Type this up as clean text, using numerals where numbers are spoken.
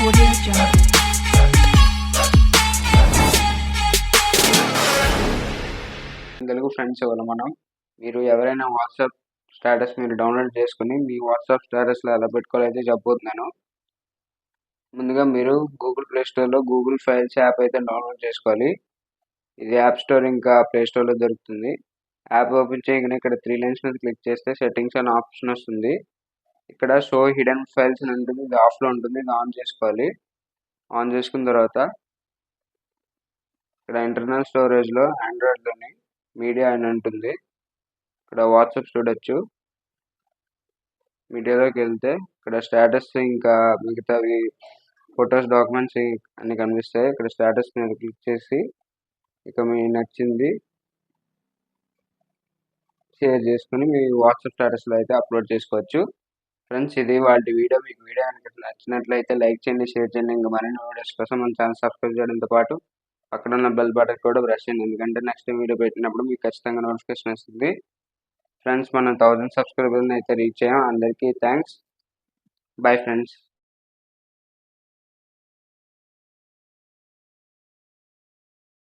Audio Jungle. Telugu friends ఎవరు మీరు ఎవరైనా వాట్సాప్ స్టేటస్ మీరు డౌన్లోడ్ చేసుకుని మీ వాట్సాప్ స్టేటస్లో ఎలా పెట్టుకోవాలైతే చెప్పబోతున్నాను. ముందుగా మీరు గూగుల్ ప్లే స్టోర్లో గూగుల్ ఫైల్స్ యాప్ అయితే డౌన్లోడ్ చేసుకోవాలి. ఇది యాప్ స్టోర్ ఇంకా ప్లే స్టోర్లో దొరుకుతుంది. యాప్ ఓపెన్ చేయగానే ఇక్కడ 3 లైన్స్ మీద క్లిక్ చేస్తే సెట్టింగ్స్ అనే ఆప్షన్ వస్తుంది. ఇక్కడ షో హిడెన్ ఫైల్స్ అని ఉంటుంది, ఇది ఆఫ్లో ఉంటుంది, ఇది ఆన్ చేసుకోవాలి. ఆన్ చేసుకున్న తర్వాత ఇక్కడ ఇంటర్నల్ స్టోరేజ్లో ఆండ్రాయిడ్లోని మీడియా అని ఉంటుంది. ఇక్కడ వాట్సాప్ చూడొచ్చు. మీడియాలోకి వెళ్తే ఇక్కడ స్టేటస్ ఇంకా మిగతావి ఫొటోస్, డాక్యుమెంట్స్ అన్ని కనిపిస్తాయి. ఇక్కడ స్టేటస్ మీద క్లిక్ చేసి ఇక మీ నచ్చింది షేర్ చేసుకుని మీ వాట్సాప్ స్టేటస్లో అయితే అప్లోడ్ చేసుకోవచ్చు. ఫ్రెండ్స్, ఇది వాటి వీడియో. మీకు వీడియో కనుక నచ్చినట్లయితే లైక్ చేయండి, షేర్ చేయండి. ఇంకా మరిన్ని వీడియోస్ కోసం మన ఛానల్ సబ్స్క్రైబ్ చేయడంతో పాటు పక్కన ఉన్న బెల్ బటన్ కూడా ప్రెస్ చేయండి, ఎందుకంటే నెక్స్ట్ వీడియో పెట్టినప్పుడు మీకు ఖచ్చితంగా నోటిఫికేషన్ వస్తుంది. ఫ్రెండ్స్, మనం 1000 సబ్స్క్రైబర్ని అయితే రీచ్ అయ్యాం. అందరికీ థ్యాంక్స్. Bye friends.